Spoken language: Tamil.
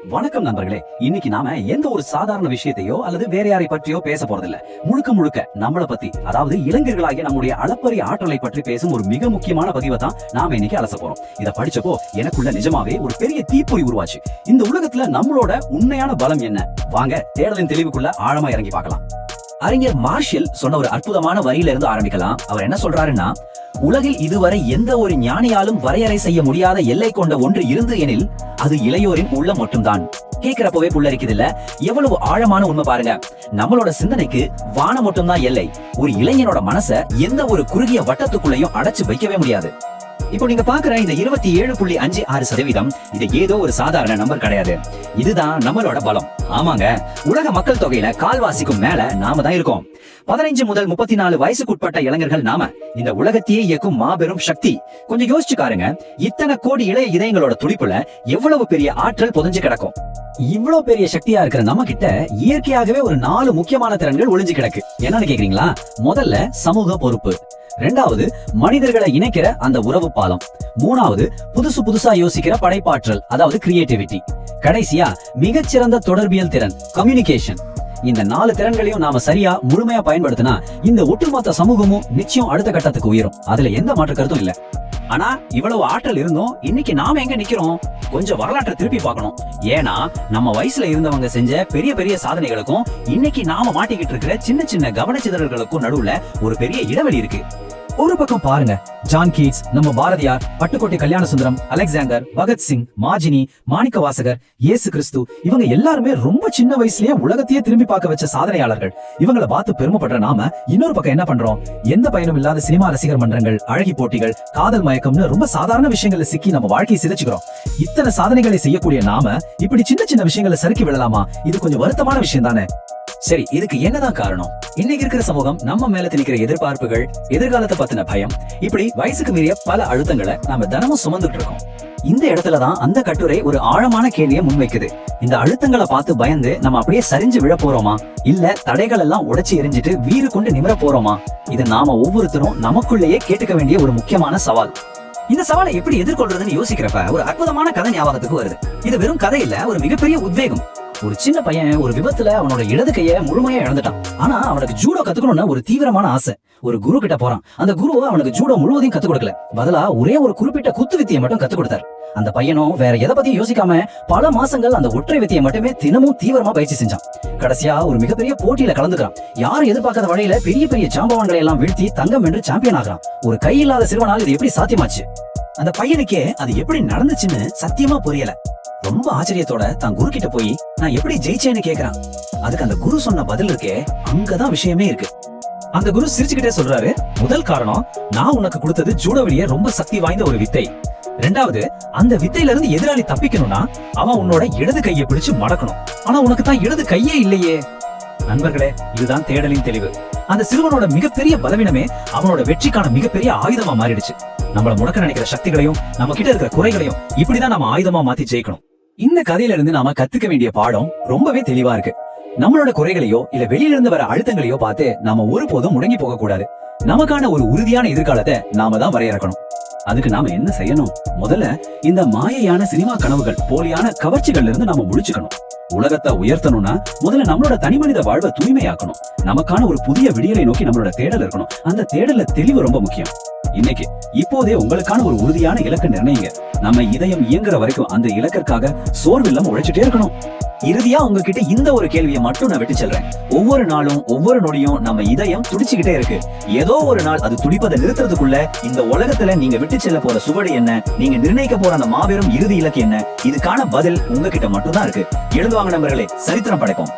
வணக்கம் நண்பர்களே. இன்னைக்கு நாம எந்த ஒரு சாதாரண விஷயத்தையோ அல்லது வேற யாரை பற்றியோ பேச போறதில்ல. முழுக்க முழுக்க நம்மளை பத்தி, அதாவது இளைஞர்களாகிய நம்முடைய அளப்பரிய ஆற்றலை பற்றி பேசும் ஒரு மிக முக்கியமான பதிவை தான் நாம இன்னைக்கு அலச போறோம். இத படிச்சப்போ எனக்குள்ள நிஜமாவே ஒரு பெரிய தீப்பொறி உருவாச்சு. இந்த உலகத்துல நம்மளோட உண்மையான பலம் என்ன? வாங்க தேடலின் தெளிவுக்குள்ள ஆழமா இறங்கி பார்க்கலாம். அறிஞர் மார்ஷல் சொன்ன ஒரு அற்புதமான வரியில இருந்து ஆரம்பிக்கலாம். அவர் என்ன சொல்றாருன்னா, உலகில் இதுவரை எந்த ஒரு ஞானியாலும் வரையறை செய்ய முடியாத எல்லை கொண்ட ஒன்று இருந்து எனில் அது இளையோரின் உள்ளம் மட்டும்தான். கேட்கிறப்பவே புல்லரிக்குது இல்ல? எவ்வளவு ஆழமான உண்மை பாருங்க. நம்மளோட சிந்தனைக்கு வானம் மட்டும்தான் எல்லை. ஒரு இளைஞனோட மனச எந்த ஒரு குறுகிய வட்டத்துக்குள்ளேயும் அடைச்சு வைக்கவே முடியாது. இப்போ நீங்க பாக்குற இந்த 27.56% இது ஏதோ ஒரு சாதாரண நம்பர் கிடையாது. இதுதான் நம்மளோட பலம். ஆமாங்க, உலக மக்கள் தொகையில கால்வாசிக்கும் மேல நாம தான் இருக்கோம். 15 முதல் 34 வயசுக்குட்பட்ட இளைஞர்கள் நாம. இந்த உலகத்தையே இயக்கும் மாபெரும் சக்தி. கொஞ்சம் யோசிச்சு பாருங்க, இத்தனை கோடி இளைய இதயங்களோட துடிப்புல எவ்வளவு பெரிய ஆற்றல் புதைஞ்சு கிடக்கும். இவ்வளவு பெரிய சக்தியா இருக்கிற நம்ம கிட்ட இயற்கையாகவே ஒரு 4 முக்கியமான திறன்கள் ஒளிஞ்சு கிடக்கு. என்னன்னு கேக்குறீங்களா? முதல்ல சமூக பொறுப்பு, இரண்டாவது மனிதர்களை இணைக்கிற அந்த உறவு பாலம், மூணாவது புதுசா யோசிக்கிற படைப்பாற்றல், அதாவது கிரியேட்டிவிட்டி, கடைசியா மிகச்சிறந்த தொடர்பியல் திறன், கம்யூனிகேஷன். இந்த 4 திறன்களையும் நாம சரியா முழுமையா பயன்படுத்தினா இந்த ஒட்டுமொத்த சமூகமும் நிச்சயம் அடுத்த கட்டத்துக்கு உயரும். அதுல எந்த மாற்று கருத்தும் இல்ல. ஆனா இவ்வளவு ஆற்றல் இருந்தும் இன்னைக்கு நாம எங்க நிக்கிறோம்? கொஞ்சம் வரலாற்றை திருப்பி பார்க்கணும். ஏன்னா நம்ம வயசுல இருந்தவங்க செஞ்ச பெரிய பெரிய சாதனைகளுக்கும் இன்னைக்கு நாம மாட்டிக்கிட்டு இருக்கிற சின்ன சின்ன கவனச்சிதறல்களுக்கும் நடுவுல ஒரு பெரிய இடைவெளி இருக்கு. ஒரு பக்கம் பாருங்க, ஜான் கீட்ஸ், நம்ம பாரதியார், பட்டுக்கோட்டை கல்யாண சுந்தரம், அலெக்சாண்டர், பகத்சிங், மாஜினி, மாணிக்க வாசகர், இயேசு கிறிஸ்து, இவங்க எல்லாருமே ரொம்ப சின்ன வயசுலயே உலகத்தையே திரும்பி பார்க்க வச்ச சாதனையாளர்கள். இவங்களை பார்த்து பெருமைப்படுற நாம இன்னொரு பக்கம் என்ன பண்றோம்? எந்த பயனும் இல்லாத சினிமா ரசிகர் மன்றங்கள், அழகி போட்டிகள், காதல் மயக்கம்னு ரொம்ப சாதாரண விஷயங்களை சிக்கி நம்ம வாழ்க்கையை சிதைச்சுக்கிறோம். இத்தனை சாதனைகளை செய்யக்கூடிய நாம இப்படி சின்ன சின்ன விஷயங்களை சறுக்கி விடலாமா? இது கொஞ்சம் வருத்தமான விஷயம் தானே. சரி, இதுக்கு என்னதான் காரணம்? இன்னைக்கு இருக்கிற சமூகம் நம்ம மேல திணிக்கிற எதிர்பார்ப்புகள், எதிர்காலத்தை பத்தின பயம், இப்படி வயசுக்கு மீறிய பல அழுத்தங்களை நாம தினமும் சுமந்துட்டு இருக்கோம். இந்த இடத்துலதான் அந்த கட்டுரை ஒரு ஆழமான கேள்வியை முன்வைக்குது. இந்த அழுத்தங்களை பார்த்து பயந்து நம்ம அப்படியே சரிஞ்சு விழ போறோமா, இல்ல தடைகள் எல்லாம் உடைச்சு எரிஞ்சிட்டு வீறு கொண்டு நிமிர போறோமா? இது நாம ஒவ்வொருத்தரும் நமக்குள்ளேயே கேட்டுக்க வேண்டிய ஒரு முக்கியமான சவால். இந்த சவாலை எப்படி எதிர்கொள்றதுன்னு யோசிக்கிறப்ப ஒரு அற்புதமான கதை ஞாபகத்துக்கு வருது. இது வெறும் கதை இல்ல, ஒரு மிகப்பெரிய உத்வேகம். ஒரு சின்ன பையன் ஒரு விபத்துல அவனோட இடது கைய முழுமையா இழந்துட்டான். ஆனா அவனுக்கு ஜூடோ கத்துக்கணும்னு ஒரு தீவிரமான ஆசை. ஒரு குரு கிட்ட போறான். அந்த குரு அவனுக்கு ஜூடோ முழுவதையும் கத்து கொடுக்கல, பதிலா ஒரே ஒரு குறிப்பிட்ட குத்து வித்தியை மட்டும் கத்து கொடுத்தாரு. அந்த பையனும் வேற எதை பத்தியும் யோசிக்காம பல மாசங்கள் அந்த ஒற்றை வித்தியை மட்டுமே தினமும் தீவிரமா பயிற்சி செஞ்சான். கடைசியா ஒரு மிகப்பெரிய போட்டியில கலந்துக்கிறான். யாரும் எதிர்பார்க்காத வழியில பெரிய பெரிய ஜாம்பவான்களை எல்லாம் வீழ்த்தி தங்கம் வென்று சாம்பியன் ஆகிறான். ஒரு கை இல்லாத சிறுவனால் இது எப்படி சாத்தியமாச்சு? அந்த பையனுக்கே அது எப்படி நடந்துச்சுன்னு சத்தியமா புரியல. ரொம்ப ஆச்சரியத்தோட தான் குரு கிட்ட போய் நான் எப்படி ஜெயிச்சேன்னு கேக்குறான். அதுக்கு அந்த குரு சொன்ன பதில் இருக்கே, அங்கதான் விஷயமே இருக்கு. அந்த குரு சிரிச்சுக்கிட்டே சொல்றாரு, முதல் காரணம், நான் உனக்கு கொடுத்தது ஜூடோவிலேயே ரொம்ப சக்தி வாய்ந்த ஒரு வித்தை. ரெண்டாவது, அந்த வித்தையில இருந்து எதிராளி தப்பிக்கணும்னா அவன் உன்னோட இடது கையை பிடிச்சு மடக்கணும். ஆனா உனக்கு தான் இடது கையே இல்லையே. நண்பர்களே, இதுதான் தேடலின் தெளிவு. அந்த சிறுவனோட மிகப்பெரிய பலவீனமே அவனோட வெற்றிக்கான மிகப்பெரிய ஆயுதமா மாறிடுச்சு. நம்மள முடக்க நினைக்கிற சக்திகளையும் நம்ம கிட்ட இருக்கிற குறைகளையும் இப்படிதான் நம்ம ஆயுதமா மாத்தி ஜெயிக்கணும். இந்த கதையில இருந்து நாம கத்துக்க வேண்டிய பாடம் ரொம்பவே தெளிவா இருக்கு. நம்மளோட குறைகளையோ இல்ல வெளியில இருந்து வர அழுத்தங்களையோ பார்த்து நாம ஒருபோதும் முடங்கி போக கூடாது. நமக்கான ஒரு உறுதியான எதிர்காலத்தை நாம தான் வரையறுக்கணும். அதுக்கு நாம என்ன செய்யணும்? முதல்ல இந்த மாயையான சினிமா கனவுகள், போலியான கவர்ச்சிகள்ல இருந்து நாம முழிச்சுக்கணும். உலகத்தை உயர்த்தணும்னா முதல்ல நம்மளோட தனிமனித வாழ்வை தூய்மையாக்கணும். நமக்கான ஒரு புதிய விடியலை நோக்கி நம்மளோட தேடல் இருக்கணும். அந்த தேடல தெளிவு ரொம்ப முக்கியம். இன்னைக்கு இப்போதே உங்களுக்கான ஒரு உறுதியான இலக்கை நிர்ணயிங்க. நம்ம இதயம் இயங்குற வரைக்கும் அந்த இலக்கிற்காக சோர்வில்லாம உழைச்சிட்டே இருக்கணும். இறுதியா உங்ககிட்ட இந்த ஒரு கேள்வியை மட்டும் நான் விட்டு செல்றேன். ஒவ்வொரு நாளும் ஒவ்வொரு நொடியும் நம்ம இதயம் துடிச்சுக்கிட்டே இருக்கு. ஏதோ ஒரு நாள் அது துடிப்பதை நிறுத்துறதுக்குள்ள இந்த உலகத்துல நீங்க விட்டு செல்ல போற சுவடு என்ன, நீங்க நிர்ணயிக்க போற அந்த மாபெரும் இறுதி இலக்கு என்ன, இதுக்கான பதில் உங்ககிட்ட மட்டும் தான் இருக்கு. எழுதுவாங்க நண்பர்களே, சரித்திரம் படைப்போம்.